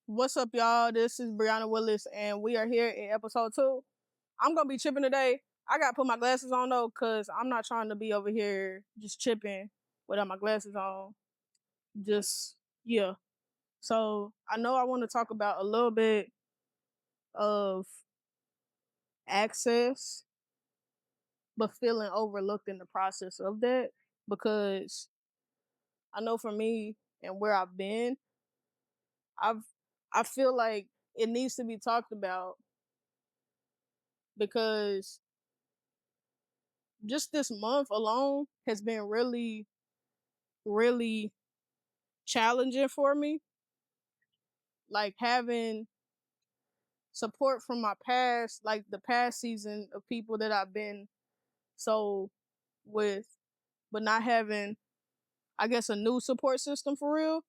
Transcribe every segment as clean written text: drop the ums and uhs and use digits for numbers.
What's up, y'all? This is Briahna Willis, and we are here in episode 2. I'm gonna be chipping today. I gotta put my glasses on though, cause I'm not trying to be over here just chipping without my glasses on. Just yeah. So I know I want to talk about a little bit of access, but feeling overlooked in the process of that, because I know for me and where I've been, I've I feel like it needs to be talked about because just this month alone has been really, really challenging for me. Like having support from my past, like the past season of people that I've been so with, but not having, I guess, a new support system for real.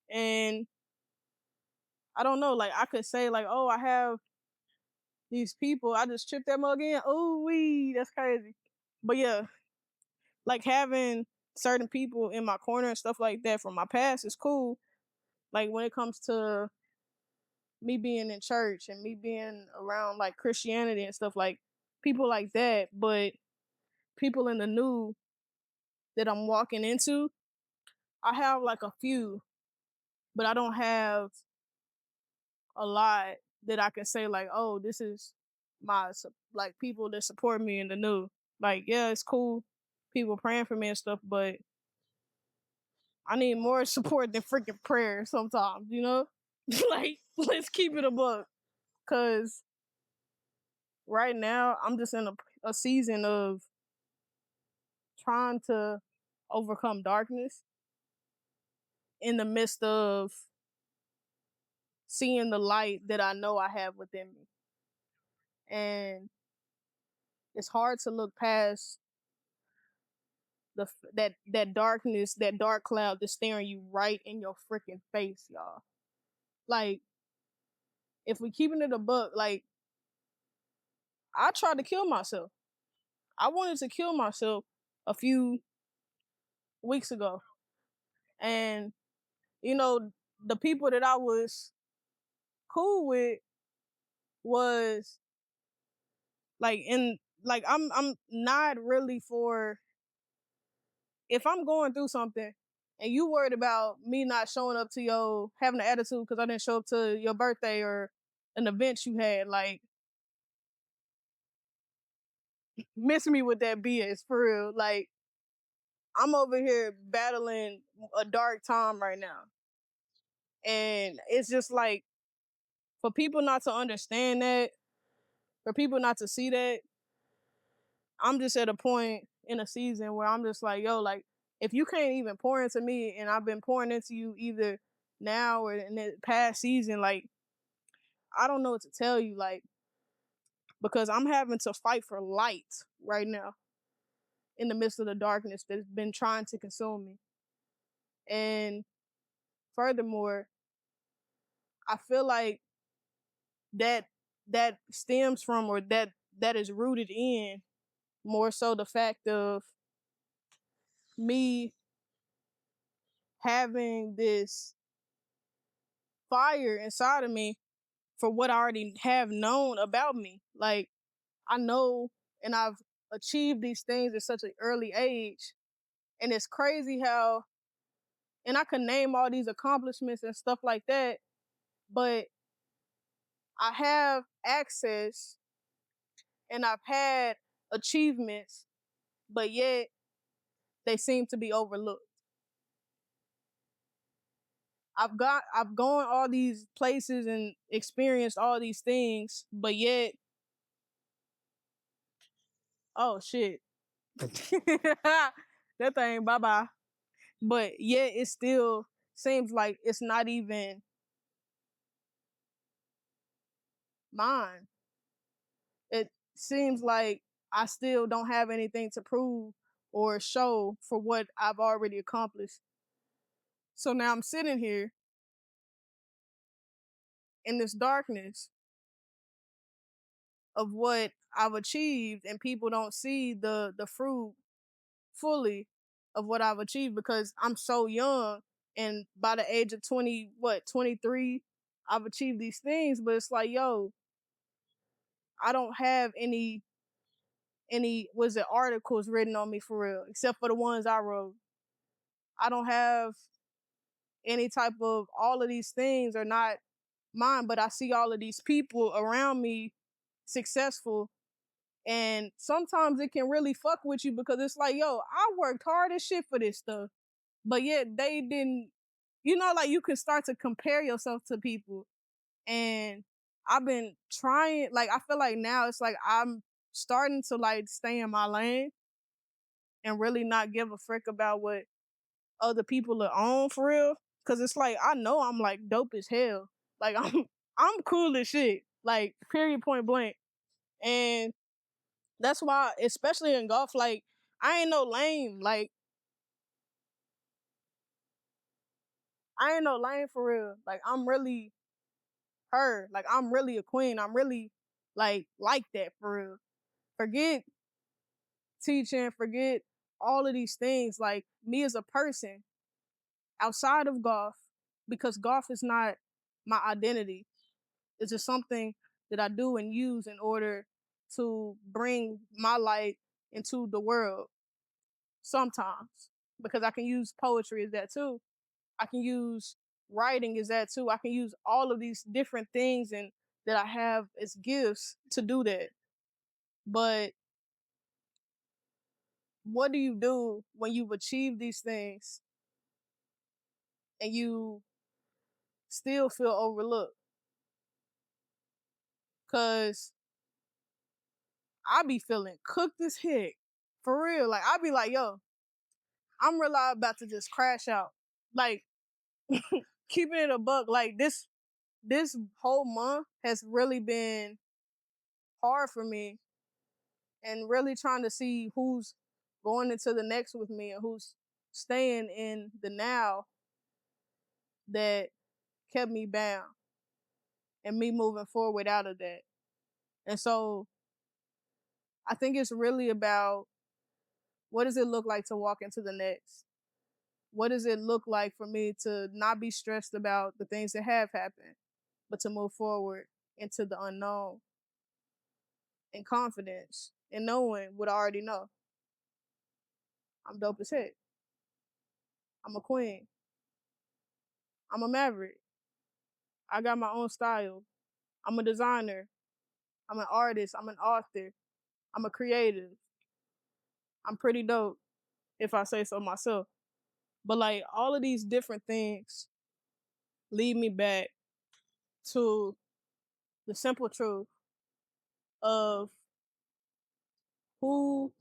And I don't know, like I could say, like, oh, I have these people. I just tripped that mug in. Oh, wee, that's crazy. But yeah, like having certain people in my corner and stuff like that from my past is cool. Like when it comes to me being in church and me being around like Christianity and stuff, like people like that, but people in the new that I'm walking into, I have like a few, but I don't have a lot that I can say like, oh, this is my like people that support me in the new. Like, yeah, it's cool, people praying for me and stuff, but I need more support than freaking prayer sometimes, you know? Like, let's keep it a book. Cause right now I'm just in a season of trying to overcome darkness in the midst of seeing the light that I know I have within me. And it's hard to look past that darkness, that dark cloud that's staring you right in your freaking face, y'all. Like, if we keeping it a book, like I tried to kill myself. I wanted to kill myself a few weeks ago. And, you know, the people that I was cool with was like in like I'm not really for, if I'm going through something and you worried about me not showing up to your having an attitude because I didn't show up to your birthday or an event you had, like miss me with that BS for real. Like I'm over here battling a dark time right now. And it's just like for people not to understand that, for people not to see that, I'm just at a point in a season where I'm just like, yo, like, if you can't even pour into me and I've been pouring into you either now or in the past season, like, I don't know what to tell you, like, because I'm having to fight for light right now in the midst of the darkness that's been trying to consume me. And furthermore, I feel like that that stems from, or that is rooted in more so the fact of me having this fire inside of me for what I already have known about me. Like I know and I've achieved these things at such an early age. And it's crazy how, and I can name all these accomplishments and stuff like that, but I have access and I've had achievements, but yet they seem to be overlooked. I've gone all these places and experienced all these things, but yet, oh shit. That thing, bye bye. But yet it still seems like it's not even mine. It seems like I still don't have anything to prove or show for what I've already accomplished. So now I'm sitting here in this darkness of what I've achieved, and people don't see the fruit fully of what I've achieved because I'm so young. And by the age of 20, what, 23, I've achieved these things, but it's like, yo, I don't have any was it articles written on me for real, except for the ones I wrote. I don't have any type of all of these things are not mine, but I see all of these people around me successful. And sometimes it can really fuck with you because it's like, yo, I worked hard as shit for this stuff. But yet they didn't, like you can start to compare yourself to people. And I've been trying, like, I feel like now it's like I'm starting to like stay in my lane and really not give a frick about what other people are on for real. Cause it's like I know I'm like dope as hell. Like I'm cool as shit. Like period point blank. And that's why, especially in golf, like I ain't no lame. Like I ain't no lame for real. Like I'm really her. Like I'm really a queen. I'm really like that for real. Forget teaching, forget all of these things. Like me as a person outside of golf, because golf is not my identity. It's just something that I do and use in order to bring my light into the world sometimes. Because I can use poetry as that too. I can use writing as that too. I can use all of these different things and that I have as gifts to do that. But what do you do when you've achieved these things and you still feel overlooked? Cause I be feeling cooked as heck. For real. Like I be like, yo, I'm really about to just crash out. Like keeping it a buck. Like this whole month has really been hard for me and really trying to see who's going into the next with me and who's staying in the now that kept me bound and me moving forward out of that. And so I think it's really about what does it look like to walk into the next? What does it look like for me to not be stressed about the things that have happened, but to move forward into the unknown in confidence and knowing what I already know? I'm dope as heck. I'm a queen. I'm a maverick. I got my own style. I'm a designer. I'm an artist. I'm an author. I'm a creative. I'm pretty dope, if I say so myself. But like all of these different things lead me back to the simple truth of who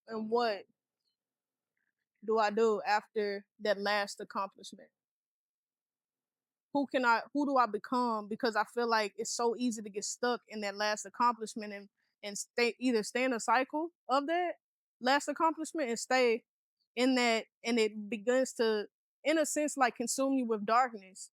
and what do I do after that last accomplishment? Who do I become? Because I feel like it's so easy to get stuck in that last accomplishment and stay in a cycle of that last accomplishment and stay in that, and it begins to, in a sense, like consume you with darkness.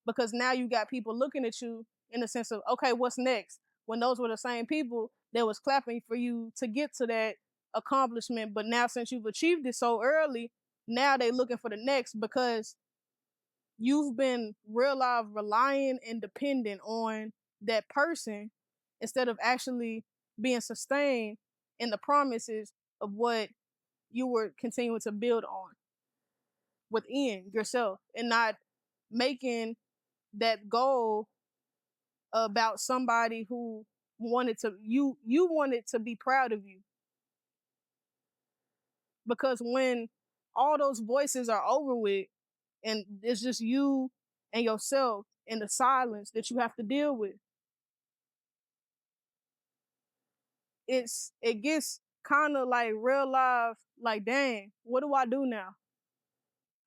Because now you got people looking at you in the sense of, okay, what's next? When those were the same people that was clapping for you to get to that accomplishment. But now since you've achieved it so early, now they looking for the next because you've been real life relying and dependent on that person instead of actually being sustained in the promises of what you were continuing to build on within yourself and not making that goal about somebody who wanted to you wanted to be proud of you. Because when all those voices are over with and it's just you and yourself in the silence that you have to deal with, it gets kind of like real life, like, dang, what do I do now?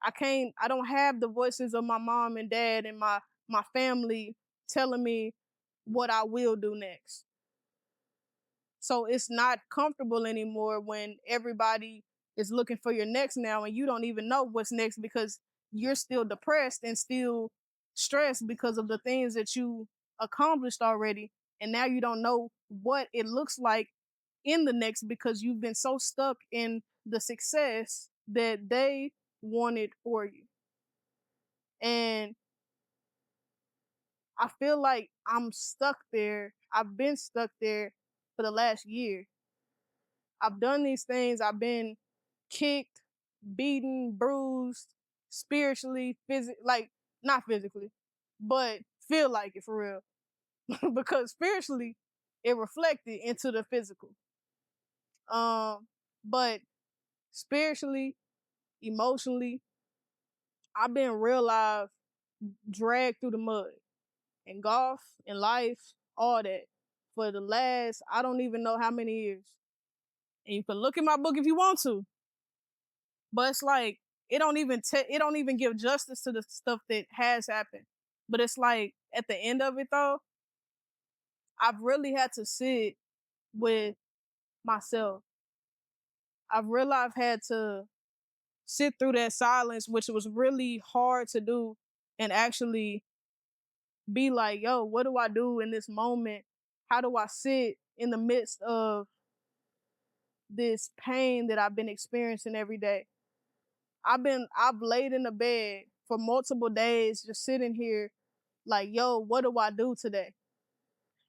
I don't have the voices of my mom and dad and my family telling me what I will do next. So it's not comfortable anymore when everybody is looking for your next now and you don't even know what's next because you're still depressed and still stressed because of the things that you accomplished already. And now you don't know what it looks like in the next because you've been so stuck in the success that they wanted for you. And I feel like I'm stuck there. I've been stuck there for the last year. I've done these things. I've been kicked, beaten, bruised, spiritually, like not physically, but feel like it for real. Because spiritually, it reflected into the physical. But spiritually, emotionally, I've been real life dragged through the mud in golf, in life, all that for the last, I don't even know how many years. And you can look in my book if you want to, but it's like, it don't even give justice to the stuff that has happened. But it's like at the end of it though, I've really had to sit with myself. I've really I've had to sit through that silence, which was really hard to do, and actually be like, yo, what do I do in this moment? How do I sit in the midst of this pain that I've been experiencing every day? I've laid in the bed for multiple days, just sitting here like, yo, what do I do today?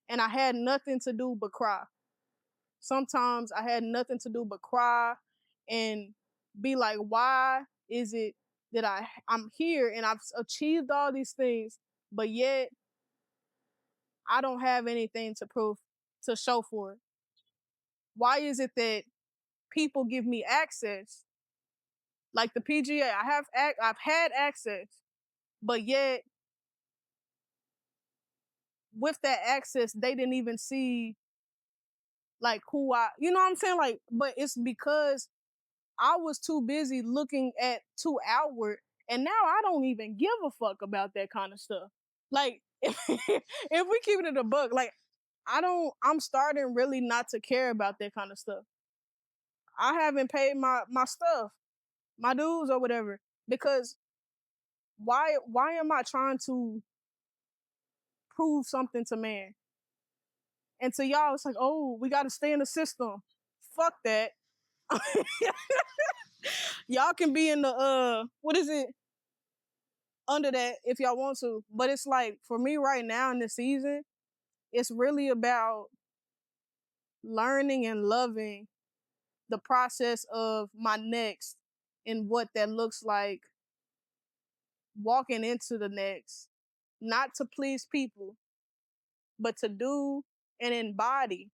And I had nothing to do but cry. Sometimes I had nothing to do but cry and be like, why is it that I'm here and I've achieved all these things, but yet I don't have anything to prove, to show for it? Why is it that people give me access, like the PGA? I've had access, but yet with that access, they didn't even see like who you know what I'm saying? Like, but it's because I was too busy looking at too outward, and now I don't even give a fuck about that kind of stuff. Like, if we keep it in the book, like, I'm starting really not to care about that kind of stuff. I haven't paid my stuff, my dues or whatever, because why am I trying to prove something to man? And to y'all, it's like, oh, we got to stay in the system. Fuck that. Y'all can be in the what is it, under that if y'all want to. But it's like, for me right now in this season, it's really about learning and loving the process of my next and what that looks like walking into the next, not to please people, but to do and embody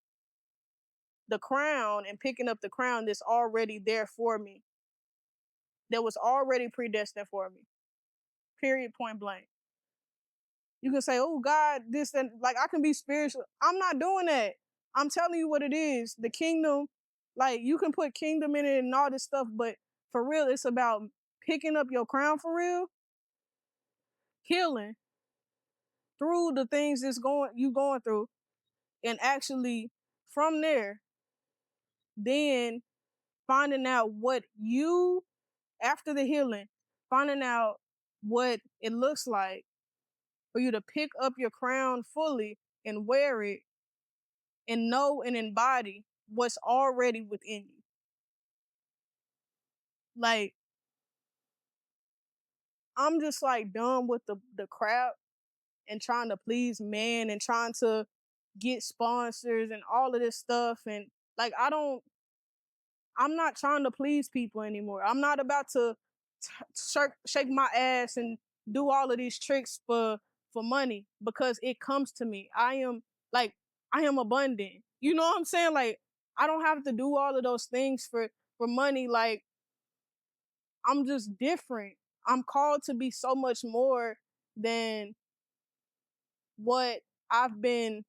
the crown and picking up the crown that's already there for me, that was already predestined for me. Period, point blank. You can say, oh, God, this and like, I can be spiritual. I'm not doing that. I'm telling you what it is. The kingdom, like, you can put kingdom in it and all this stuff, but for real, it's about picking up your crown for real, healing through the things you going through, and actually from there, then finding out what you, after the healing, finding out what it looks like for you to pick up your crown fully and wear it and know and embody what's already within you. Like, I'm just like done with the crap and trying to please men and trying to get sponsors and all of this stuff. And like, I'm not trying to please people anymore. I'm not about to shake my ass and do all of these tricks for money, because it comes to me. I am abundant. You know what I'm saying? Like, I don't have to do all of those things for money. Like, I'm just different. I'm called to be so much more than what I've been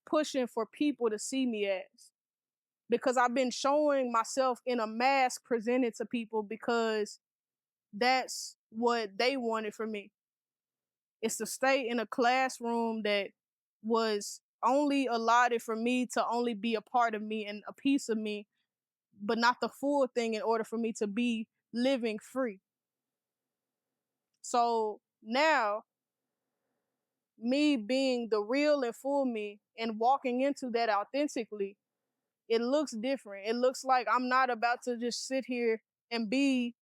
pushing for people to see me as. Because I've been showing myself in a mask presented to people because that's what they wanted from me. It's to stay in a classroom that was only allotted for me to only be a part of me and a piece of me, but not the full thing, in order for me to be living free. So now, me being the real and full me and walking into that authentically, it looks different. It looks like I'm not about to just sit here and be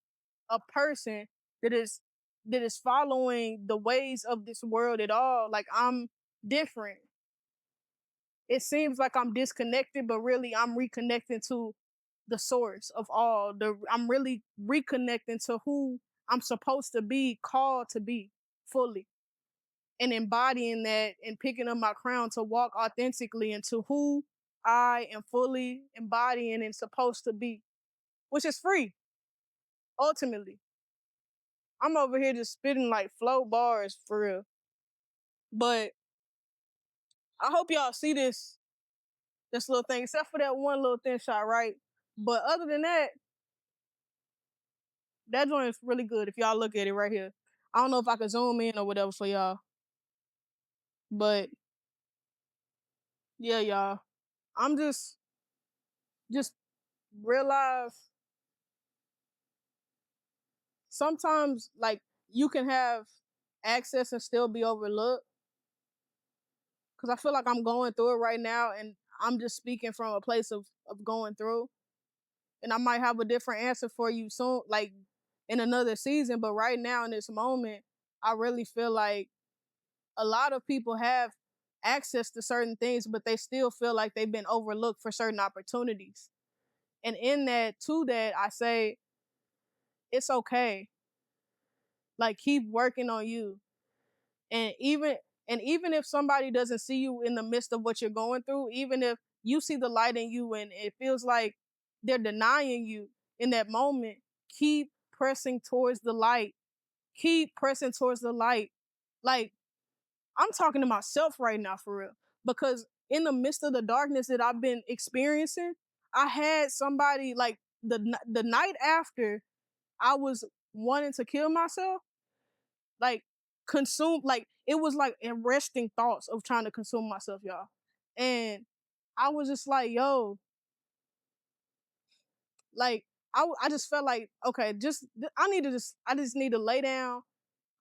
a person that is that is following the ways of this world at all. Like I'm different. It seems like I'm disconnected, but really I'm reconnecting to the source of all. I'm really reconnecting to who I'm supposed to be, called to be fully, and embodying that and picking up my crown to walk authentically into who I am fully embodying and supposed to be, which is free, ultimately. I'm over here just spitting like flow bars for real. But I hope y'all see this little thing, except for that one little thin shot, right? But other than that, that joint is really good if y'all look at it right here. I don't know if I can zoom in or whatever for y'all. But yeah, y'all. I'm just realize sometimes like you can have access and still be overlooked. Cause I feel like I'm going through it right now and I'm just speaking from a place of going through. And I might have a different answer for you soon, like in another season. But right now in this moment, I really feel like a lot of people have access to certain things, but they still feel like they've been overlooked for certain opportunities. And in that, to that, I say, it's okay. Like keep working on you. And even if somebody doesn't see you in the midst of what you're going through, even if you see the light in you and it feels like they're denying you in that moment, keep pressing towards the light. Keep pressing towards the light. Like I'm talking to myself right now for real. Because in the midst of the darkness that I've been experiencing, I had somebody like the night after I was wanting to kill myself, like consume, like it was like arresting thoughts of trying to consume myself, y'all. And I was just like, yo, like I just felt like, okay, I just need to lay down.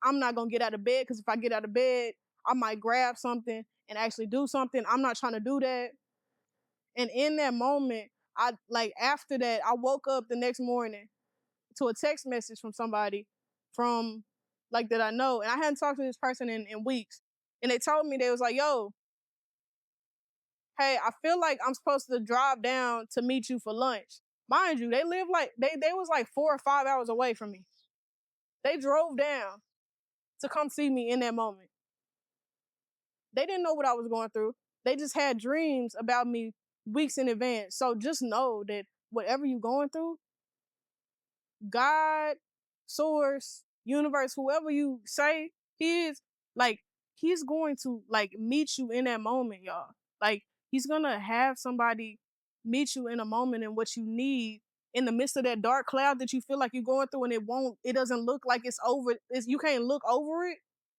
I'm not gonna get out of bed because if I get out of bed, I might grab something and actually do something. I'm not trying to do that. And in that moment, I like after that, I woke up the next morning to a text message from somebody from like that I know. And I hadn't talked to this person in weeks. And they told me, they was like, yo, hey, I feel like I'm supposed to drive down to meet you for lunch. Mind you, they live like they was like 4 or 5 hours away from me. They drove down to come see me in that moment. They didn't know what I was going through. They just had dreams about me weeks in advance. So just know that whatever you're going through, God, source, universe, whoever you say he is, like he's going to like meet you in that moment, y'all. Like he's gonna have somebody meet you in a moment in what you need in the midst of that dark cloud that you feel like you're going through and it doesn't look like it's over. You can't look over it.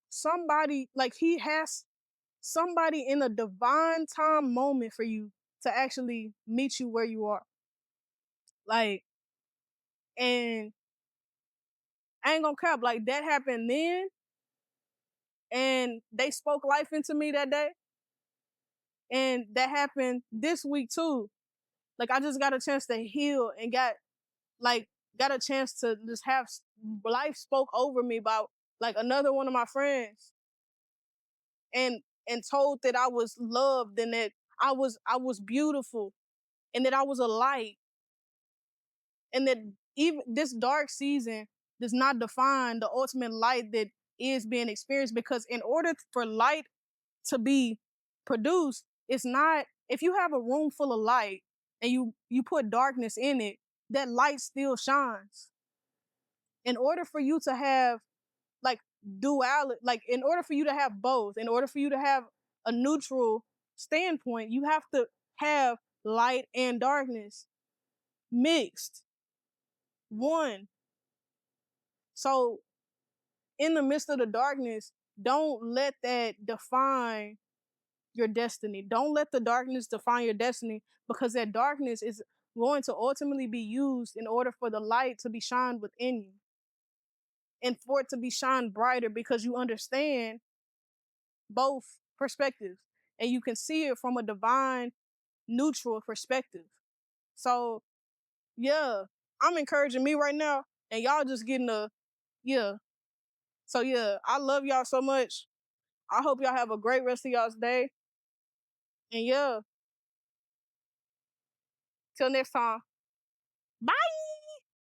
Somebody, like he has somebody in a divine time moment for you to actually meet you where you are. Like, and I ain't gonna cap, like that happened then, and they spoke life into me that day, and that happened this week too. Like I just got a chance to heal and got a chance to just have life spoke over me about like another one of my friends, and told that I was loved and that I was beautiful and that I was a light and that even this dark season does not define the ultimate light that is being experienced, because in order for light to be produced, it's not, if you have a room full of light and you put darkness in it, that light still shines. In order for you to have like duality, like in order for you to have both, in order for you to have a neutral standpoint, you have to have light and darkness mixed, one. So in the midst of the darkness, don't let that define your destiny. Don't let the darkness define your destiny, because that darkness is going to ultimately be used in order for the light to be shined within you and for it to be shined brighter, because you understand both perspectives and you can see it from a divine neutral perspective. So yeah, I'm encouraging me right now and y'all just getting yeah, So yeah, I love y'all so much. I hope y'all have a great rest of y'all's day. And yeah, till next time.